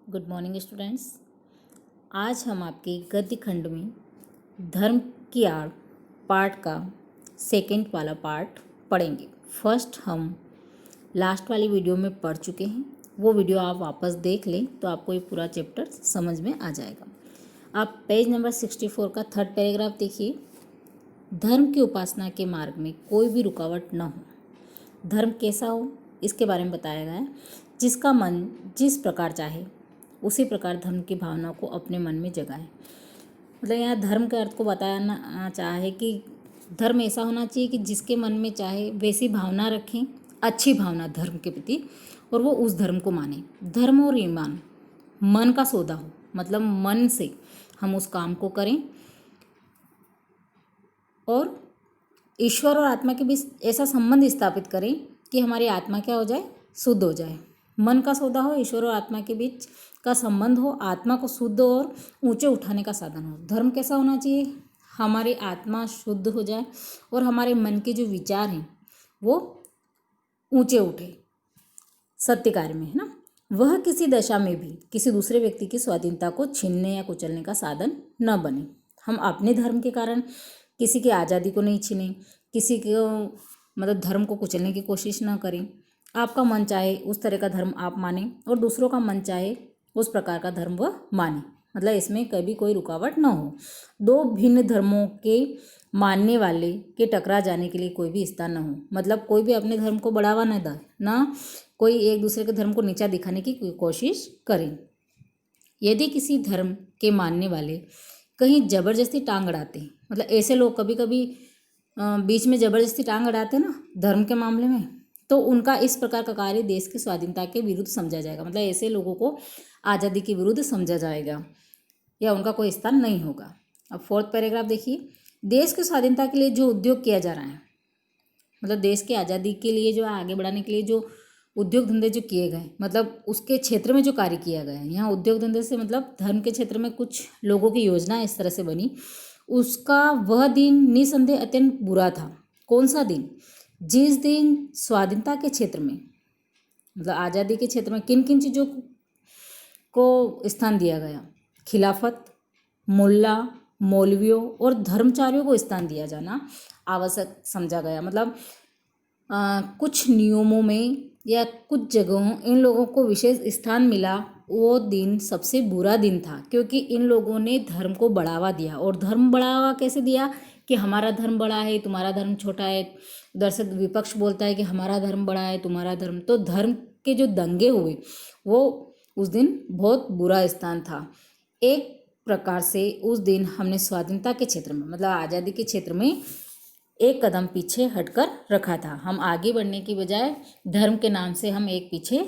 Good morning students. आज हम आपके गद्य खंड में धर्म की आड़ पार्ट का सेकंड वाला पार्ट पढ़ेंगे। फर्स्ट हम लास्ट वाली वीडियो में पढ़ चुके हैं, वो वीडियो आप वापस देख लें तो आपको ये पूरा चैप्टर समझ में आ जाएगा। आप पेज नंबर 64 का थर्ड पैराग्राफ देखिए। धर्म की उपासना के मार्ग में कोई भी रुकावट न हो। धर्म कैसा हो इसके बारे में बताया गया है। जिसका मन जिस प्रकार चाहे उसी प्रकार धर्म की भावना को अपने मन में जगाए। मतलब यहाँ धर्म के अर्थ को बताना चाहे कि धर्म ऐसा होना चाहिए कि जिसके मन में चाहे वैसी भावना रखें, अच्छी भावना धर्म के प्रति, और वो उस धर्म को माने। धर्म और ईमान मन का सौदा हो, मतलब मन से हम उस काम को करें और ईश्वर और आत्मा के बीच ऐसा संबंध स्थापित करें कि हमारी आत्मा क्या हो जाए, शुद्ध हो जाए। मन का सौदा हो, ईश्वर और आत्मा के बीच का संबंध हो, आत्मा को शुद्ध और ऊंचे उठाने का साधन हो। धर्म कैसा होना चाहिए, हमारी आत्मा शुद्ध हो जाए और हमारे मन के जो विचार हैं वो ऊंचे उठे सत्य कार्य में, है ना। वह किसी दशा में भी किसी दूसरे व्यक्ति की स्वाधीनता को छीनने या कुचलने का साधन न बने। हम अपने धर्म के कारण किसी की आज़ादी को नहीं छीनें, किसी को मतलब धर्म को कुचलने की कोशिश ना करें। आपका मन चाहे उस तरह का धर्म आप माने और दूसरों का मन चाहे उस प्रकार का धर्म वह माने, मतलब इसमें कभी कोई रुकावट ना हो। दो भिन्न धर्मों के मानने वाले के टकरा जाने के लिए कोई भी स्थान ना हो, मतलब कोई भी अपने धर्म को बढ़ावा न दे, ना कोई एक दूसरे के धर्म को नीचा दिखाने की कोशिश करें। यदि किसी धर्म के मानने वाले कहीं जबरदस्ती टांग अड़ाते हैं, मतलब ऐसे लोग कभी कभी बीच में जबरदस्ती टांग अड़ाते हैं ना धर्म के मामले में, तो उनका इस प्रकार का कार्य देश की स्वाधीनता के विरुद्ध समझा जाएगा। मतलब ऐसे लोगों को आज़ादी के विरुद्ध समझा जाएगा या उनका कोई स्थान नहीं होगा। अब फोर्थ पैराग्राफ देखिए। देश की स्वाधीनता के लिए जो उद्योग किया जा रहा है, मतलब देश की आज़ादी के लिए जो आगे बढ़ाने के लिए जो उद्योग धंधे जो किए गए, मतलब उसके क्षेत्र में जो कार्य किया गया है। यहाँ उद्योग धंधे से मतलब धर्म के क्षेत्र में कुछ लोगों की योजना इस तरह से बनी, उसका वह दिन निसंदेह अत्यंत बुरा था। कौन सा दिन, जिस दिन स्वाधीनता के क्षेत्र में, मतलब आज़ादी के क्षेत्र में किन किन चीज़ों को स्थान दिया गया, खिलाफत, मुल्ला, मौलवियों और धर्मचारियों को स्थान दिया जाना आवश्यक समझा गया। मतलब कुछ नियमों में या कुछ जगहों इन लोगों को विशेष स्थान मिला। वो दिन सबसे बुरा दिन था क्योंकि इन लोगों ने धर्म को बढ़ावा दिया। और धर्म बढ़ावा कैसे दिया कि हमारा धर्म बड़ा है, तुम्हारा धर्म छोटा है। उधर से विपक्ष बोलता है कि हमारा धर्म बड़ा है, तुम्हारा धर्म। तो धर्म के जो दंगे हुए वो उस दिन बहुत बुरा स्थान था। एक प्रकार से उस दिन हमने स्वाधीनता के क्षेत्र में, मतलब आज़ादी के क्षेत्र में एक कदम पीछे हटकर रखा था। हम आगे बढ़ने की बजाय धर्म के नाम से हम एक पीछे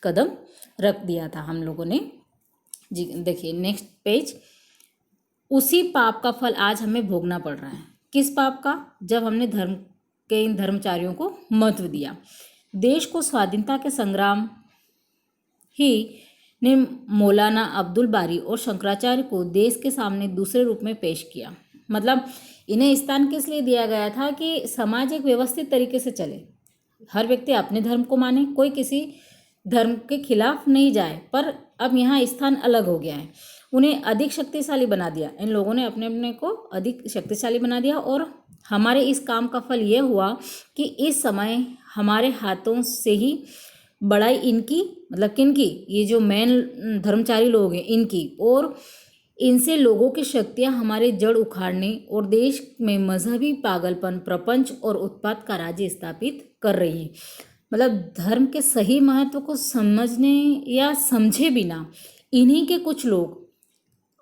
कदम रख दिया था हम लोगों ने। जी देखिए नेक्स्ट पेज। उसी पाप का फल आज हमें भोगना पड़ रहा है। किस पाप का, जब हमने धर्म के इन धर्मचारियों को महत्व दिया। देश को स्वाधीनता के संग्राम ही ने मौलाना अब्दुल बारी और शंकराचार्य को देश के सामने दूसरे रूप में पेश किया। मतलब इन्हें स्थान किस लिए दिया गया था कि समाज एक व्यवस्थित तरीके से चले, हर व्यक्ति अपने धर्म को माने, कोई किसी धर्म के खिलाफ नहीं जाए। पर अब यहाँ स्थान अलग हो गया है, उन्हें अधिक शक्तिशाली बना दिया। इन लोगों ने अपने अपने को अधिक शक्तिशाली बना दिया और हमारे इस काम का फल ये हुआ कि इस समय हमारे हाथों से ही बड़ाई इनकी, मतलब किनकी, ये जो मेन धर्मचारी लोग हैं इनकी, और इनसे लोगों की शक्तियां हमारे जड़ उखाड़ने और देश में मजहबी पागलपन, प्रपंच और उत्पात का राज्य स्थापित कर रही है। मतलब धर्म के सही महत्व को समझने या समझे बिना इन्हीं के कुछ लोग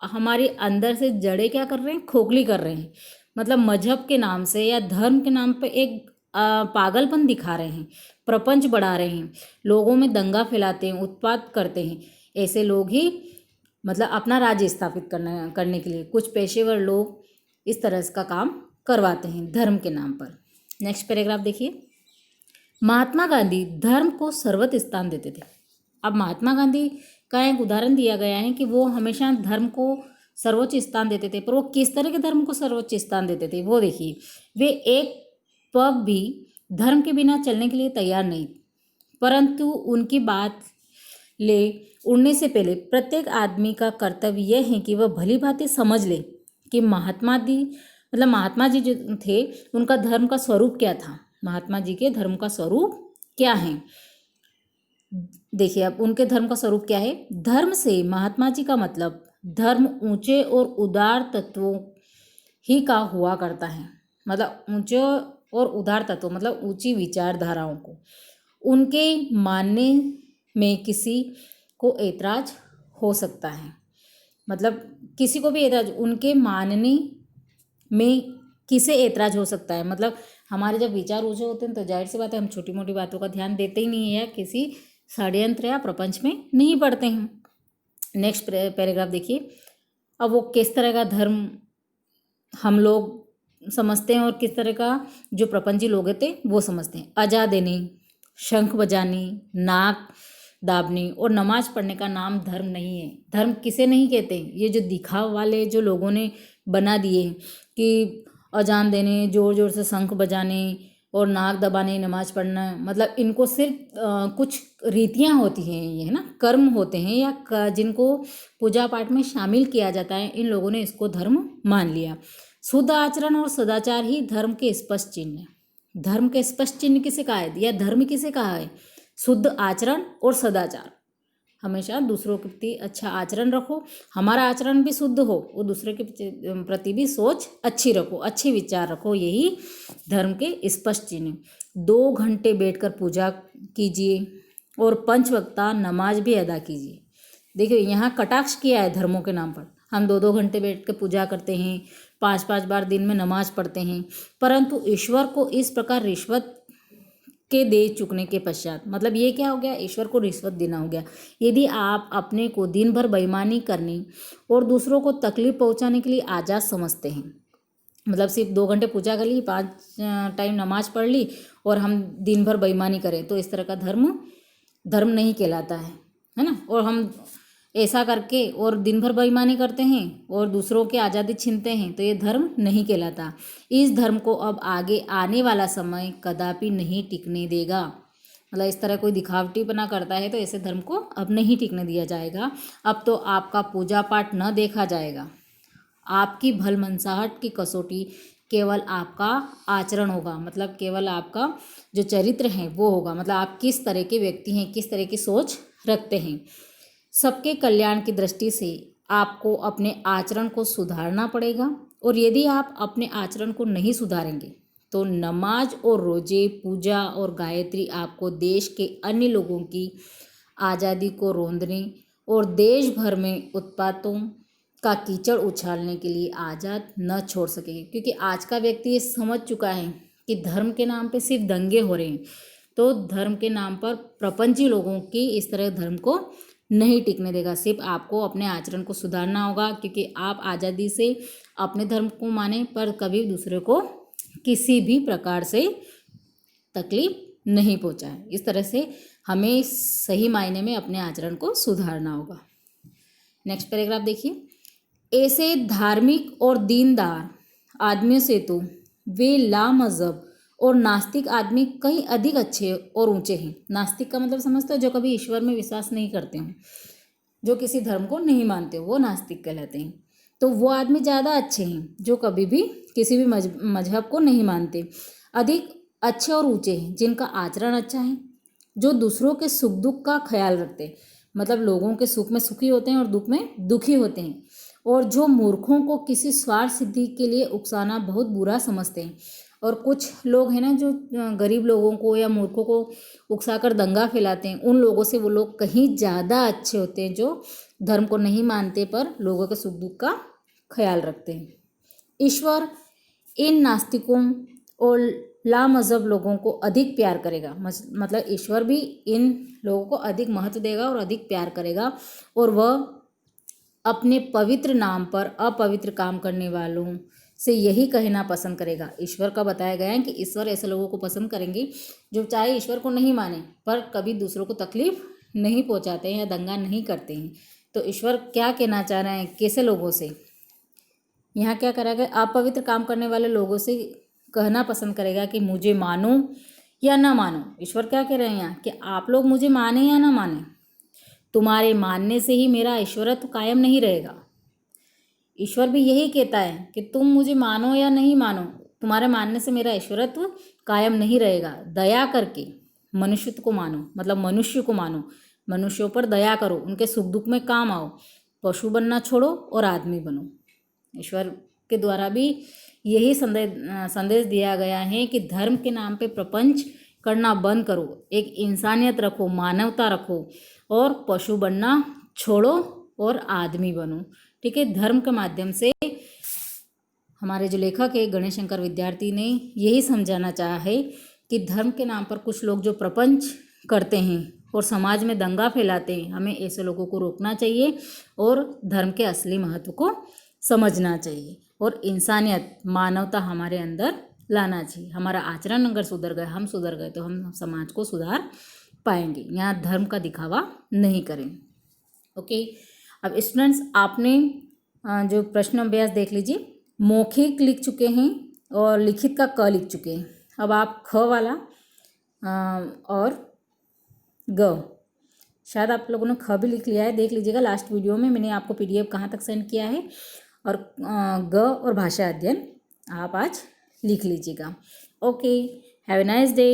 हमारे अंदर से जड़ें क्या कर रहे हैं, खोखली कर रहे हैं। मतलब मजहब के नाम से या धर्म के नाम पे एक पागलपन दिखा रहे हैं, प्रपंच बढ़ा रहे हैं, लोगों में दंगा फैलाते हैं, उत्पात करते हैं। ऐसे लोग ही मतलब अपना राज्य स्थापित करने के लिए कुछ पेशेवर लोग इस तरह का काम करवाते हैं धर्म के नाम पर। नेक्स्ट पैराग्राफ देखिए। महात्मा गांधी धर्म को सर्वोच्च स्थान देते थे। अब महात्मा गांधी का एक उदाहरण दिया गया है कि वो हमेशा धर्म को सर्वोच्च स्थान देते थे। पर वो किस तरह के धर्म को सर्वोच्च स्थान देते थे वो देखिए। वे एक पग भी धर्म के बिना चलने के लिए तैयार नहीं, परंतु उनकी बात ले उड़ने से पहले प्रत्येक आदमी का कर्तव्य यह है कि वह भली भांति समझ ले कि महात्मा जी जो थे उनका धर्म का स्वरूप क्या था। महात्मा जी के धर्म का स्वरूप क्या है, देखिए अब उनके धर्म का स्वरूप क्या है। धर्म से महात्मा जी का मतलब धर्म ऊंचे और उदार तत्वों ही का हुआ करता है। मतलब ऊंचे और उदार तत्व मतलब ऊंची विचारधाराओं को उनके मानने में किसी को ऐतराज हो सकता है। मतलब किसी को भी ऐतराज, उनके मानने में किसे ऐतराज हो सकता है। मतलब हमारे जब विचार ऊंचे होते हैं तो जाहिर सी बात है हम छोटी मोटी बातों का ध्यान देते ही नहीं है या किसी षड्यंत्र या प्रपंच में नहीं पढ़ते हैं। नेक्स्ट पैराग्राफ देखिए। अब वो किस तरह का धर्म हम लोग समझते हैं और किस तरह का जो प्रपंची लोग थे वो समझते हैं। अजा देनी, शंख बजानी, नाक दाबनी और नमाज पढ़ने का नाम धर्म नहीं है। धर्म किसे नहीं कहते, ये जो दिखाव वाले जो लोगों ने बना दिए कि अजान देने, ज़ोर ज़ोर से शंख बजाने और नाक दबाने, नमाज पढ़ना, मतलब इनको सिर्फ कुछ रीतियाँ होती हैं, ये है ना, कर्म होते हैं या जिनको पूजा पाठ में शामिल किया जाता है, इन लोगों ने इसको धर्म मान लिया। शुद्ध आचरण और सदाचार ही धर्म के स्पष्ट चिन्ह है। धर्म के स्पष्ट चिन्ह किसे कहा है या धर्म किसे कहा है? शुद्ध आचरण और सदाचार। हमेशा दूसरों के प्रति अच्छा आचरण रखो, हमारा आचरण भी शुद्ध हो, वो दूसरे के प्रति भी सोच अच्छी रखो, अच्छे विचार रखो, यही धर्म के स्पष्ट चिन्ह। 2 घंटे बैठकर पूजा कीजिए और 5 वक्ता नमाज भी अदा कीजिए। देखिए यहाँ कटाक्ष किया है धर्मों के नाम पर। हम 2-2 घंटे बैठ कर पूजा करते हैं, 5-5 बार दिन में नमाज पढ़ते हैं, परंतु ईश्वर को इस प्रकार रिश्वत के दे चुकने के पश्चात, मतलब ये क्या हो गया, ईश्वर को रिश्वत देना हो गया। यदि आप अपने को दिन भर बेईमानी करने और दूसरों को तकलीफ पहुंचाने के लिए आज़ाद समझते हैं, मतलब सिर्फ 2 घंटे पूजा कर ली, 5 टाइम नमाज पढ़ ली और हम दिन भर बेईमानी करें, तो इस तरह का धर्म नहीं कहलाता है ना। और हम ऐसा करके और दिन भर बेईमानी करते हैं और दूसरों की आज़ादी छीनते हैं, तो ये धर्म नहीं कहलाता। इस धर्म को अब आगे आने वाला समय कदापि नहीं टिकने देगा। मतलब इस तरह कोई दिखावटीपना करता है तो ऐसे धर्म को अब नहीं टिकने दिया जाएगा। अब तो आपका पूजा पाठ न देखा जाएगा, आपकी भलमनसाहट की कसौटी केवल आपका आचरण होगा, मतलब केवल आपका जो चरित्र है वो होगा, मतलब आप किस तरह के व्यक्ति हैं, किस तरह की सोच रखते हैं। सबके कल्याण की दृष्टि से आपको अपने आचरण को सुधारना पड़ेगा, और यदि आप अपने आचरण को नहीं सुधारेंगे तो नमाज और रोजे, पूजा और गायत्री आपको देश के अन्य लोगों की आज़ादी को रोंदने और देश भर में उत्पातों का कीचड़ उछालने के लिए आज़ाद न छोड़ सकेंगे। क्योंकि आज का व्यक्ति ये समझ चुका है कि धर्म के नाम पे सिर्फ दंगे हो रहे हैं, तो धर्म के नाम पर प्रपंची लोगों की इस तरह धर्म को नहीं टिकने देगा। सिर्फ आपको अपने आचरण को सुधारना होगा, क्योंकि आप आज़ादी से अपने धर्म को माने पर कभी दूसरे को किसी भी प्रकार से तकलीफ नहीं पहुंचाए। इस तरह से हमें सही मायने में अपने आचरण को सुधारना होगा। नेक्स्ट पैराग्राफ देखिए। ऐसे धार्मिक और दीनदार आदमियों से तो वे लामज़हब और नास्तिक आदमी कहीं अधिक अच्छे और ऊंचे हैं। नास्तिक का मतलब समझते हो, जो कभी ईश्वर में विश्वास नहीं करते हों, जो किसी धर्म को नहीं मानते हो, वो नास्तिक कहलाते हैं। तो वो आदमी ज़्यादा अच्छे हैं जो कभी भी किसी भी मजहब को नहीं मानते। अधिक अच्छे और ऊंचे हैं जिनका आचरण अच्छा है, जो दूसरों के सुख दुख का ख्याल रखते हैं, मतलब लोगों के सुख में सुखी होते हैं और दुख में दुखी होते हैं, और जो मूर्खों को किसी स्वार्थ सिद्धि के लिए उकसाना बहुत बुरा समझते हैं। और कुछ लोग हैं ना जो गरीब लोगों को या मूर्खों को उकसाकर दंगा फैलाते हैं, उन लोगों से वो लोग कहीं ज़्यादा अच्छे होते हैं जो धर्म को नहीं मानते पर लोगों के सुख दुख का ख्याल रखते हैं। ईश्वर इन नास्तिकों और लामज़हब लोगों को अधिक प्यार करेगा, मतलब ईश्वर भी इन लोगों को अधिक महत्व देगा और अधिक प्यार करेगा, और वह अपने पवित्र नाम पर अपवित्र काम करने वालों से यही कहना पसंद करेगा। ईश्वर का बताया गया है कि ईश्वर ऐसे लोगों को पसंद करेंगे जो चाहे ईश्वर को नहीं माने पर कभी दूसरों को तकलीफ नहीं पहुंचाते हैं या दंगा नहीं करते हैं। तो ईश्वर क्या कहना चाह रहे हैं, कैसे लोगों से, यहाँ क्या करेगा, अपवित्र काम करने वाले लोगों से कहना पसंद करेगा कि मुझे मानो या ना मानो। ईश्वर क्या कह रहे हैं यहाँ कि आप लोग मुझे माने या ना माने, तुम्हारे मानने से ही मेरा ईश्वरत्व कायम नहीं रहेगा। ईश्वर भी यही कहता है कि तुम मुझे मानो या नहीं मानो, तुम्हारे मानने से मेरा ईश्वरत्व कायम नहीं रहेगा। दया करके मनुष्यत्व को मानो, मतलब मनुष्य को मानो, मनुष्यों पर दया करो, उनके सुख दुख में काम आओ, पशु बनना छोड़ो और आदमी बनो। ईश्वर के द्वारा भी यही संदेश दिया गया है कि धर्म के नाम पे प्रपंच करना बंद करो, एक इंसानियत रखो, मानवता रखो और पशु बनना छोड़ो और आदमी बनो। ठीक है, धर्म के माध्यम से हमारे जो लेखक है गणेश शंकर विद्यार्थी ने यही समझाना चाहा है कि धर्म के नाम पर कुछ लोग जो प्रपंच करते हैं और समाज में दंगा फैलाते हैं, हमें ऐसे लोगों को रोकना चाहिए और धर्म के असली महत्व को समझना चाहिए और इंसानियत, मानवता हमारे अंदर लाना चाहिए। हमारा आचरण अगर सुधर गया, हम सुधर गए, तो हम समाज को सुधार पाएंगे। यहाँ धर्म का दिखावा नहीं करें। ओके, अब स्टूडेंट्स आपने जो प्रश्न अभ्यास देख लीजिए, मौखिक लिख चुके हैं और लिखित का क लिख चुके हैं। अब आप ख वाला और ग, शायद आप लोगों ने ख भी लिख लिया है, देख लीजिएगा लास्ट वीडियो में मैंने आपको PDF कहाँ तक सेंड किया है। और ग और भाषा अध्ययन आप आज लिख लीजिएगा। Okay, have a nice day.